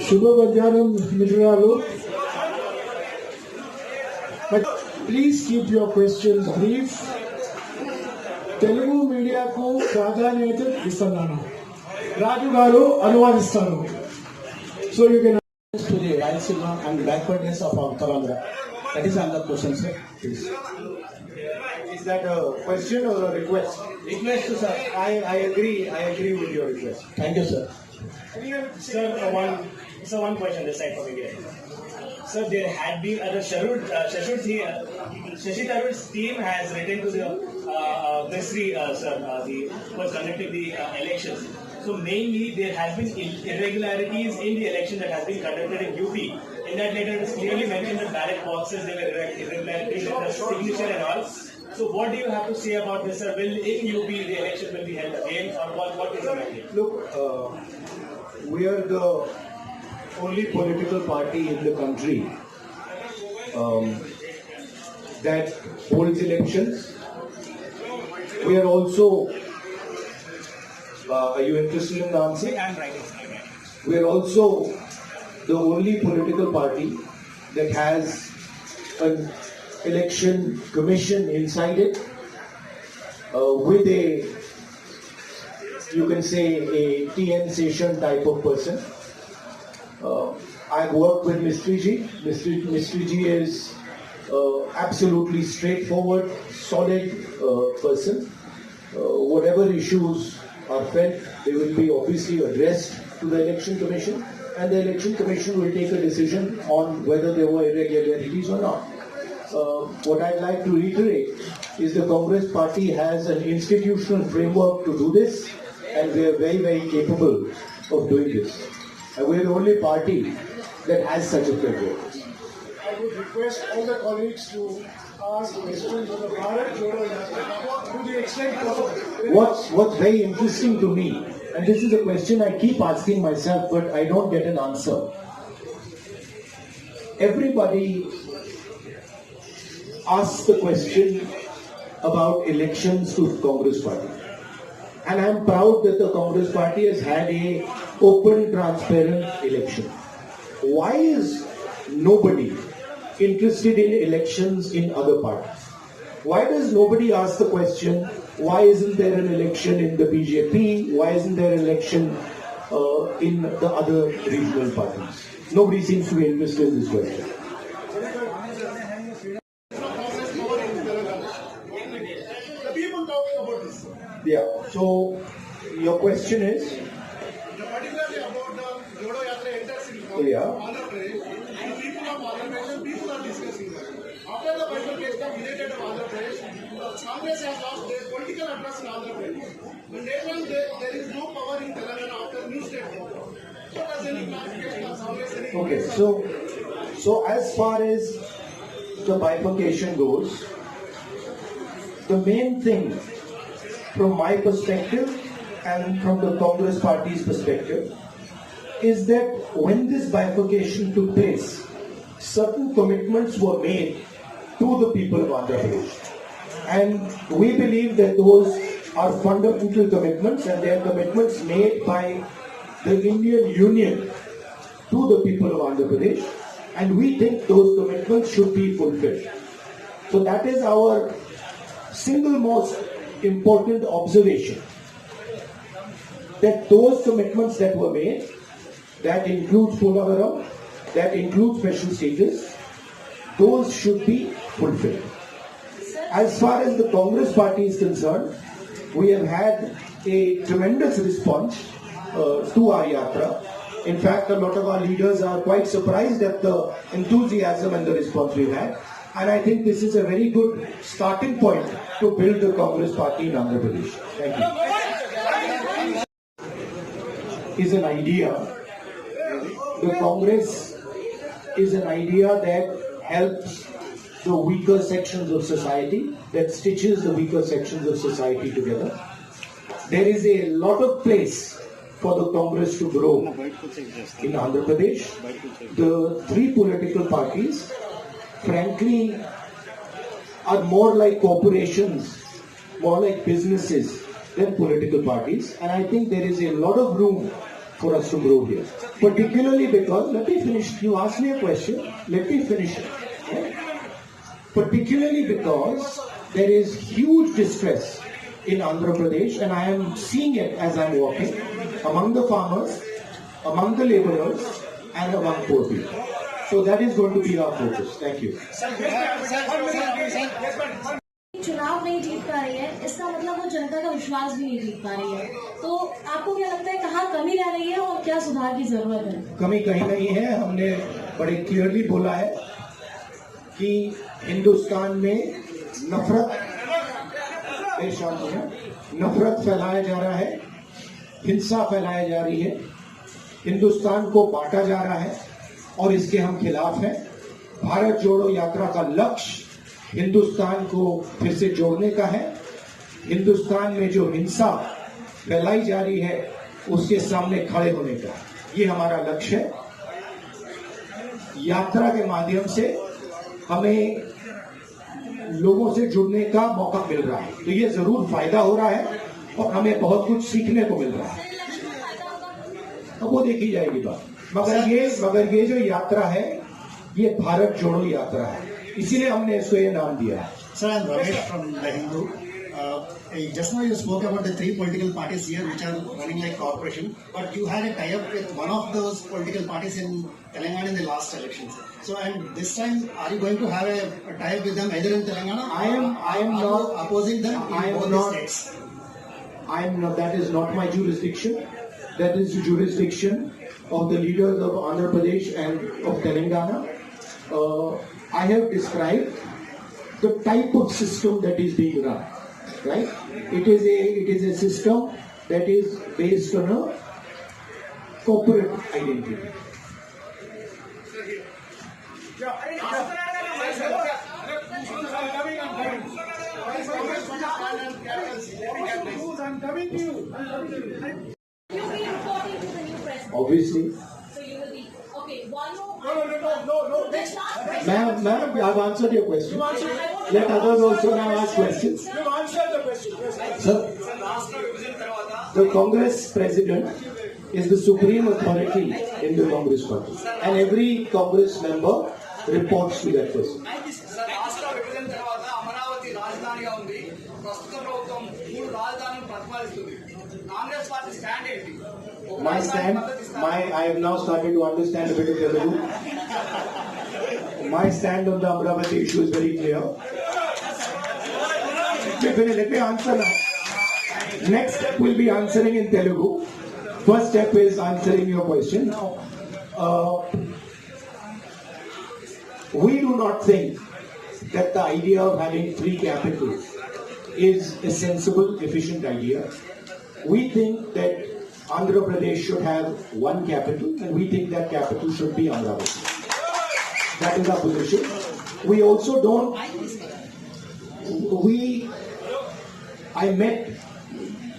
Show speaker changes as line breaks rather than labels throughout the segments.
శుభ మధ్యాహ్నం మిత్రులారు. But please keep your questions brief. Telugu మీడియాకు ప్రాధాన్యత ఇస్తున్నాను. రాజు గారు అనువాదిస్తారు. So you can
to the Rayalaseema and backwardness of our Uttaraandhra. That is another question, sir. Please.
Is that a question or a request?
Request, sir.
I agree with your request.
Thank you, sir.
Sir, one question this side from India. Sir, there had been Shashi Tharoor's team has written to the ministry, sir, was conducting the elections. So mainly there has been irregularities in the election that has been conducted in UP. In that letter, it is clearly mentioned that ballot boxes, there were irregularities in the signature and all. So what do you have to say about this, sir? Will in UP the election will be held again, or what is the matter?
Look, we are the only political party in the country that holds elections. We are also, are you interested in the answer?
I'm writing.
We are also the only political party that has an election commission inside it with a, you can say, a TN session type of person. I've worked with Mistry Ji. Mistry Ji is absolutely straightforward, solid person. Whatever issues are felt, they will be obviously addressed to the election commission, and the election commission will take a decision on whether there were irregularities or not. What I'd like to reiterate is the Congress party has an institutional framework to do this, and we are very, very capable of doing this. And we're the only party that has such a framework.
I would request all the colleagues to ask questions on the Bharat jodo Yatra to the extent possible.
What's very interesting to me, and this is a question I keep asking myself, but I don't get an answer. Everybody asks the question about elections to Congress party. And I'm proud that the Congress party has had a open, transparent election. Why is nobody interested in elections in other parties? Why does nobody ask the question, why isn't there an election in the BJP? Why isn't there an election in the other regional parties? Nobody seems to be interested in this question.
The people talking about this,
Yeah, so your question is?
particularly about the jodo Yatra enters in
Yeah.
Andhra Pradesh, and people of Andhra Pradesh, people are discussing that. After the bifurcation of United of Andhra Pradesh, Congress has lost their political address in Andhra Pradesh. When later on there is no power in Telangana after new state formed. So does any clarification of Congress?
Okay, so as far as the bifurcation goes, the main thing from my perspective and from the Congress party's perspective is that when this bifurcation took place, certain commitments were made to the people of Andhra Pradesh. And we believe that those are fundamental commitments, and they are commitments made by the Indian Union to the people of Andhra Pradesh, and we think those commitments should be fulfilled. So that is our single most important observation, that those commitments that were made that includes Polavaram, that includes special status, those should be fulfilled. As far as the Congress party is concerned, we have had a tremendous response to our Yatra. In fact, a lot of our leaders are quite surprised at the enthusiasm and the response we've had. And I think this is a very good starting point to build the Congress party in Andhra Pradesh. Thank you. Is an idea. The Congress is an idea that helps the weaker sections of society, that stitches the weaker sections of society together. There is a lot of place for the Congress to grow in Andhra Pradesh. The three political parties, frankly, are more like corporations, more like businesses than political parties. And I think there is a lot of room for us to grow here. Particularly because, let me finish, you asked me a question, let me finish it. Okay? Particularly because there is huge distress in Andhra Pradesh, and I am seeing it as I'm walking, among the farmers, among the laborers, and among poor people. So that is going to be our focus. Thank you.
चुनाव नहीं जीत पा रही है, इसका मतलब वो जनता का विश्वास भी नहीं जीत पा रही है। तो आपको क्या लगता है कहाँ कमी रह रही है और क्या सुधार की जरूरत है? कमी
कहीं नहीं है। हमने बड़े क्लियरली बोला है कि हिंदुस्तान में नफरत फैलाया जा रहा है, हिंसा फैलाई जा रही है, हिंदुस्तान को बांटा जा रहा है और इसके हम खिलाफ हैं। भारत जोड़ो यात्रा का लक्ष्य हिंदुस्तान को फिर से जोड़ने का है। हिंदुस्तान में जो हिंसा फैलाई जा रही है उसके सामने खड़े होने का, ये हमारा लक्ष्य है। यात्रा के माध्यम से हमें लोगों से जुड़ने का मौका मिल रहा है, तो ये जरूर फायदा हो रहा है और हमें बहुत कुछ सीखने को मिल रहा है। अब वो देखी जाएगी बात। मगर ये जो यात्रा है ये भारत जोड़ो यात्रा है, इसीलिए हमने इसको ये नाम दिया है।
Sir, I'm Ramesh from the Hindu. Just now you spoke about the three political parties here which are running like corporation, but you had a tie-up with one of those political parties in Telangana in the last elections. So, and this time, are you going to have a tie-up with them either in Telangana?
I am not
opposing them in both the states.
I am not. That is not my jurisdiction. That is the jurisdiction of the leaders of Andhra Pradesh and of Telangana. I have described the type of system that is being run. Right? It is a system that is based on a corporate identity.
I'm coming to you.
You'll be reporting to the new president.
Obviously.
So you will be okay. One more.
No.
Ma'am, I've answered your question. Let others also now ask questions.
You answered the question. Yes.
Sir, the Congress president is the supreme authority in the Congress party, and every Congress member reports to that person. My stand, I have now started to understand a bit of Telugu. My stand on the Amravati issue is very clear. Let me answer now. Next step will be answering in Telugu. First step is answering your question. Now, we do not think that the idea of having three capitals is a sensible, efficient idea. We think that Andhra Pradesh should have one capital, and we think that capital should be Amravati. That is our position. We also don't. I met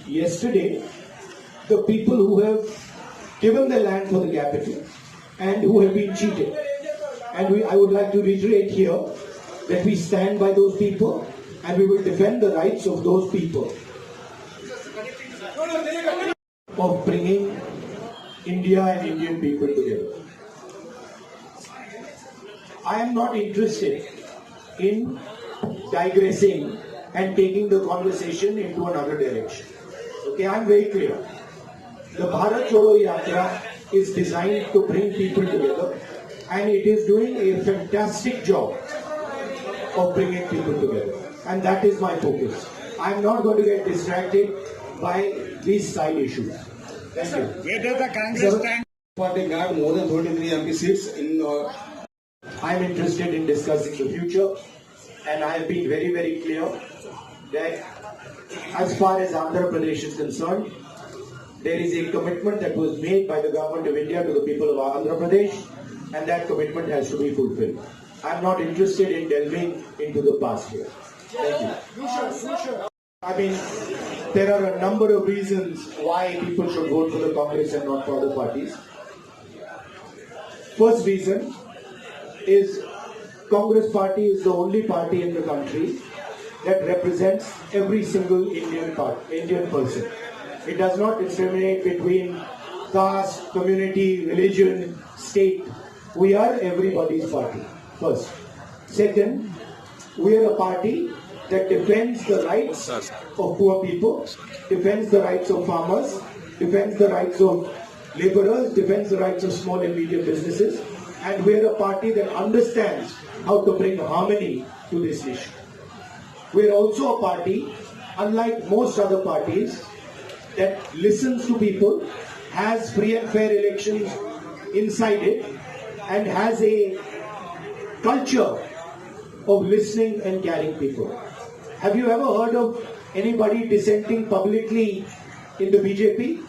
yesterday the people who have given the land for the capital and who have been cheated. And I would like to reiterate here that we stand by those people and we will defend the rights of those people of bringing India and Indian people together. I am not interested in digressing and taking the conversation into another direction. Okay, I am very clear. The Bharat Jodo Yatra is designed to bring people together, and it is doing a fantastic job of bringing people together. And that is my focus. I'm not going to get distracted by these side issues. Thank you.
Where does the Congress stand?
Party got more than 33 MP seats in.
I'm interested in discussing the future, and I have been very, very clear that as far as Andhra Pradesh is concerned, there is a commitment that was made by the government of India to the people of Andhra Pradesh, and that commitment has to be fulfilled. I'm not interested in delving into the past here. Thank you. I mean, there are a number of reasons why people should vote for the Congress and not for other parties. First reason is Congress party is the only party in the country that represents every single Indian person. It does not discriminate between caste, community, religion, state. We are everybody's party, first. Second, we are a party that defends the rights of poor people, defends the rights of farmers, defends the rights of laborers, defends the rights of small and medium businesses, and we are a party that understands how to bring harmony to this issue. We are also a party, unlike most other parties, that listens to people, has free and fair elections inside it, and has a culture of listening and caring people. Have you ever heard of anybody dissenting publicly in the BJP?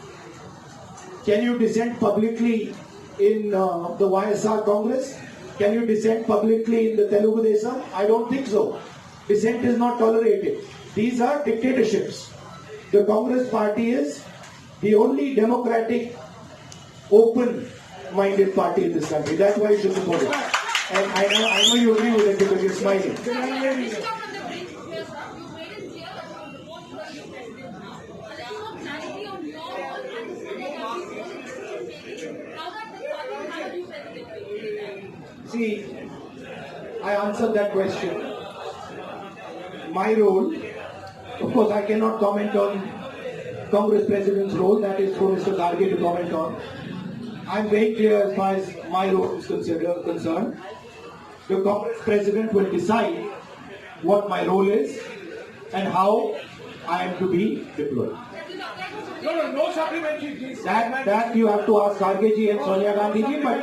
Can you dissent publicly in the YSR Congress? Can you dissent publicly in the Telugu Desam? I don't think so. Dissent is not tolerated. These are dictatorships. The Congress party is the only democratic, open-minded party in this country. That's why you should support it. And I know you agree with it because you're smiling. See, I answered that question. My role, of course, I cannot comment on Congress President's role. That is for Mr. Kharge to comment on. I'm very clear as far as my role is concerned. The Congress President will decide what my role is and how I am to be deployed.
No supplementary, please.
That you have to ask Kharge ji and Sonia Gandhi ji, but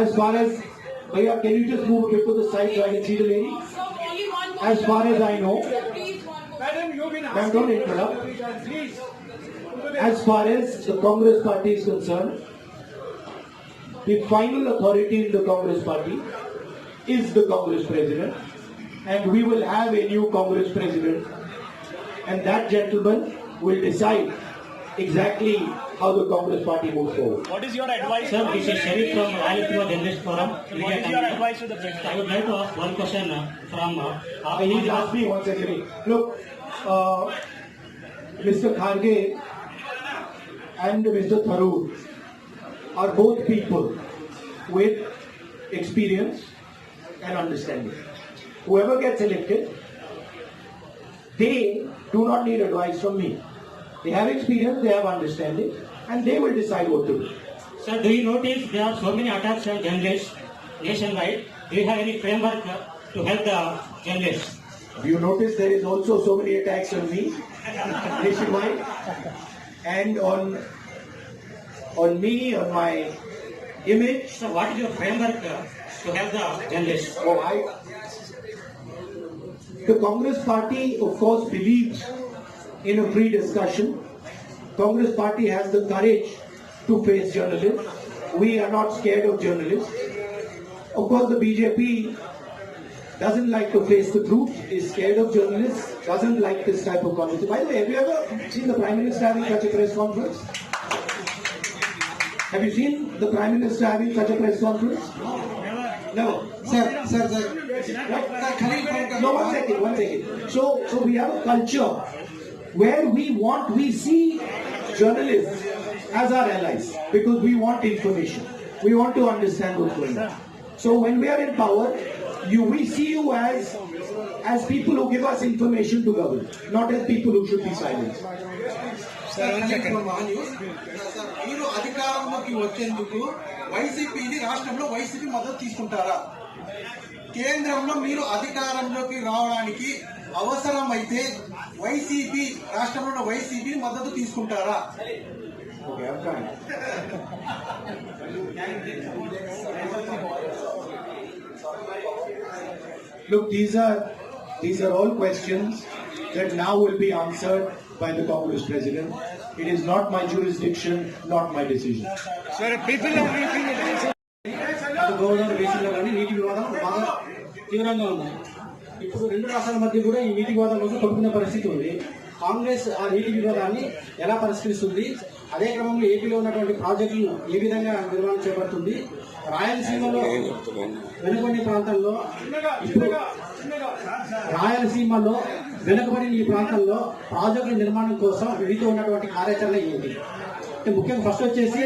as far as, Bhaiya, can you just move a bit to the side so I can see the lady? As far as I know,
Madam, you've been
ma'am, don't interrupt.
Please.
As far as the Congress party is concerned, the final authority in the Congress party is the Congress President, and we will have a new Congress President, and that gentleman will decide exactly how the Congress party moves forward.
What is your advice?
Sir, this is Sharif from All India Journalist Forum.
What is your advice to the President?
I would like to ask one question from.
He's asked me one second. Look, Mr. Kharge and Mr. Tharoor are both people with experience and understanding. Whoever gets elected, they do not need advice from me. They have experience, they have understanding, and they will decide what to do.
Sir, do you notice there are so many attacks on journalists nationwide? Do you have any framework to help the journalists?
Do you notice there is also so many attacks on me nationwide and on me, on my image?
So what is your framework to help the journalists?
The Congress party, of course, believes in a free discussion. Congress party has the courage to face journalists. We are not scared of journalists. Of course, the BJP doesn't like to face the truth, is scared of journalists, doesn't like this type of conversation. By the way, have you ever seen the Prime Minister having such a press conference? Have you seen the Prime Minister having such a press conference? No.
Sir.
No, one second. So we have a culture where we see journalists as our allies because we want information. We want to understand what's going on. So when we are in power, we see you as people who give us information to govern, not as people who should be silenced.
మీరు అధికారంలోకి వచ్చేందుకు వైసీపీని రాష్ట్రంలో YCP మద్దతు తీసుకుంటారా? కేంద్రంలో మీరు అధికారంలోకి రావడానికి అవసరమైతే వైసీపీ రాష్ట్రంలో వైసీపీని మద్దతు తీసుకుంటారా?
Look, these are all questions that now will be answered by the Congress President. It is not my jurisdiction, not my decision.
Godavari బేసిన్లో కానీ నీటి వివాదం బాగా తీవ్రంగా ఉంది. ఇప్పుడు రెండు రాష్ట్రాల మధ్య కూడా ఈ నీటి వివాదం కోసం కొట్టుకునే పరిస్థితి ఉంది. కాంగ్రెస్ ఆ నీటి వివాదాన్ని ఎలా పరిష్కరిస్తుంది? అదే క్రమంలో ఏపీలో ఉన్నటువంటి ప్రాజెక్టులను ఏ విధంగా నిర్మాణం చేపడుతుంది? రాయలసీమలో వెనుకబడిన ప్రాంతంలో వెనుకబడిన ఈ ప్రాంతంలో ప్రాజెక్టుల నిర్మాణం కోసం వీటితో ఉన్నటువంటి కార్యాచరణ ఏంటి? ముఖ్యంగా ఫస్ట్ వచ్చేసి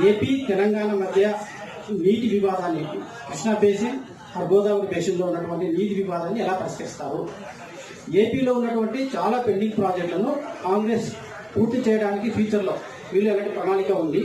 ఏపీ తెలంగాణ మధ్య నీటి వివాదాన్ని, కృష్ణా బేసిన్ గోదావరి బేసిన్ లో ఉన్నటువంటి నీటి వివాదాన్ని ఎలా పరిష్కరిస్తారు? ఏపీలో ఉన్నటువంటి చాలా పెండింగ్ ప్రాజెక్టులను కాంగ్రెస్ పూర్తి చేయడానికి ఫ్యూచర్ లో వీళ్ళు ఎలాంటి ప్రణాళిక ఉంది?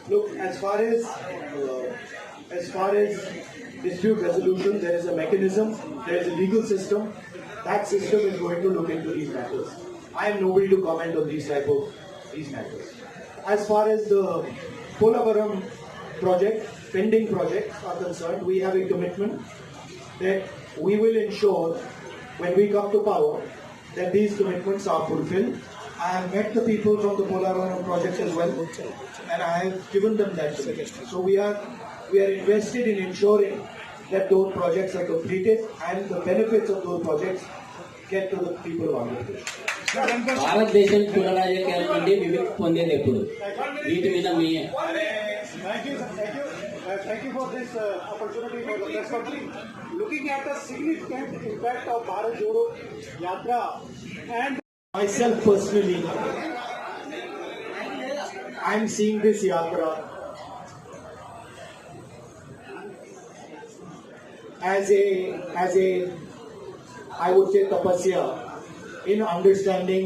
Look, as far as dispute resolution, there is a mechanism, there is a legal system. That system is going to look into these matters. I am nobody to comment on these matters. As far as the Polavaram project, pending projects are concerned, we have a commitment that we will ensure when we come to power that these commitments are fulfilled. I have met the people from the Polavaram project as well, and I have given them that commitment. So we are invested in ensuring that those projects are completed and the benefits of those projects get to the people of Andhra Pradesh.
భారతదేశం కులరాజకీయాల నుండి విముక్తి పొందేది ఎప్పుడు? వీటి మీద మీ
Thank you for this opportunity for the press conference. Looking at the significant impact of Bharat Jodo Yatra and myself personally, I am seeing this Yatra as a I would say tapasya in understanding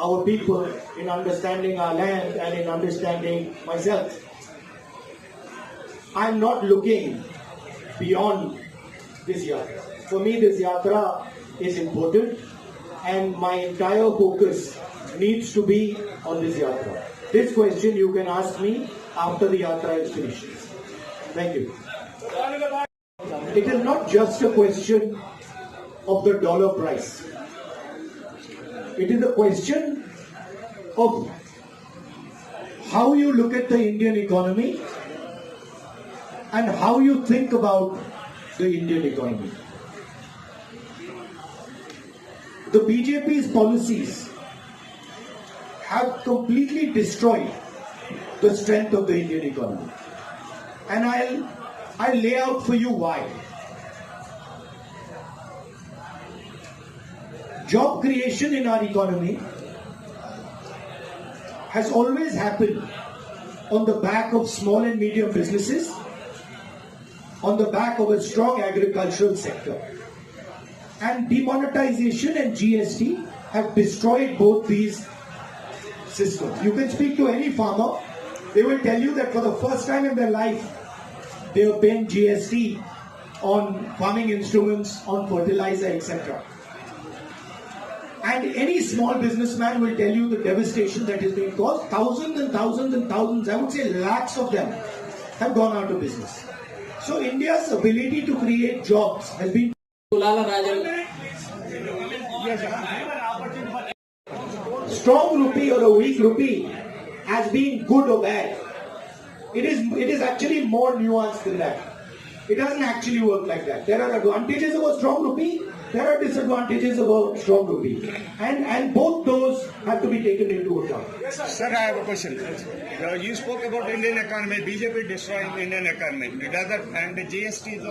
our people, in understanding our land, and in understanding myself. I am not looking beyond this yatra. For me, this yatra is important, and my entire focus needs to be on this yatra. This question you can ask me after the yatra is finished. Thank you. It is not just a question of the dollar price. It is a question of how you look at the Indian economy and how you think about the Indian economy. The BJP's policies have completely destroyed the strength of the Indian economy. And I'll lay out for you why. Job creation in our economy has always happened on the back of small and medium businesses, on the back of a strong agricultural sector. And demonetization and GST have destroyed both these systems. You can speak to any farmer, they will tell you that for the first time in their life, they are paying GST on farming instruments, on fertilizer, etc. And any small businessman will tell you the devastation that has been caused. Thousands and thousands and thousands, I would say lakhs of them, have gone out of business. So India's ability to create jobs has been strong rupee or a weak rupee as being good or bad. It is actually more nuanced than that. It doesn't actually work like that. There are advantages of a strong rupee, there are disadvantages of a strong rupee, and both those have to be taken into account.
Sir, I have a question. You spoke about Indian economy, BJP destroying Indian economy. Does that, and the GST is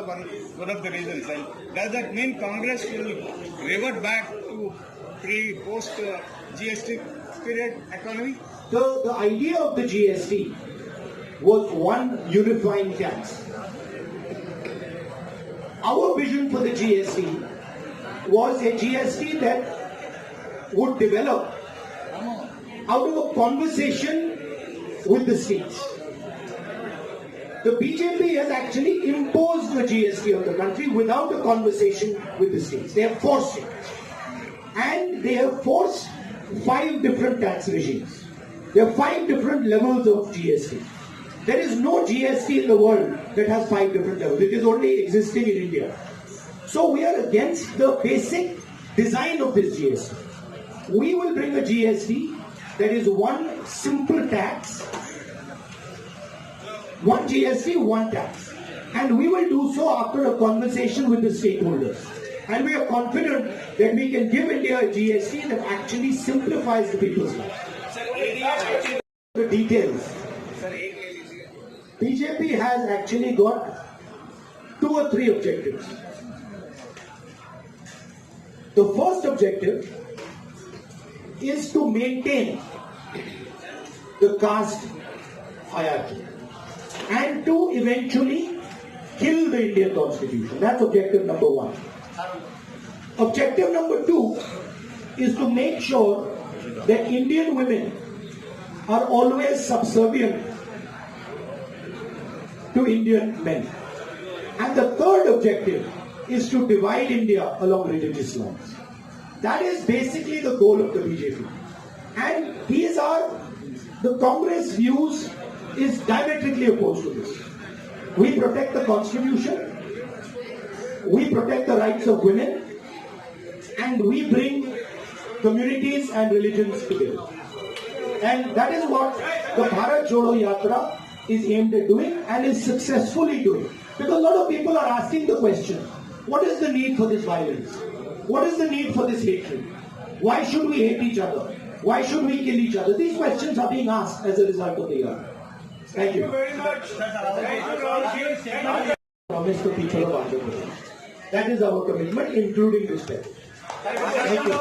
one of the reasons. And does that mean Congress will revert back to post GST period economy?
The idea of the GST was one unifying tax. Our vision for the GST was a GST that would develop out of a conversation with the states. The BJP has actually imposed the GST on the country without a conversation with the states. They have forced it. And they have forced 5 different tax regimes. There are 5 different levels of GST. There is no GST in the world that has 5 different levels. It is only existing in India. So we are against the basic design of this GST. We will bring a GST that is one simple tax, one GST, one tax. And we will do so after a conversation with the stakeholders. And we are confident that we can give India a GST that actually simplifies the people's life. The details. BJP has actually got 2 or 3 objectives. The first objective is to maintain the caste hierarchy and to eventually kill the Indian constitution. That's objective number 1. Objective number 2 is to make sure that Indian women are always subservient to Indian men. And the third objective is to divide India along religious lines. That is basically the goal of the BJP. And the Congress views is diametrically opposed to this. We protect the constitution, we protect the rights of women, and we bring communities and religions together. And that is what the Bharat Jodo Yatra is aimed at doing and is successfully doing. Because a lot of people are asking the question, what is the need for this violence? What is the need for this hatred? Why should we hate each other? Why should we kill each other? These questions are being asked as a result of the Yatra. Thank you. Promise the people of Andhra Pradesh. That is our commitment, including respect. Thank you.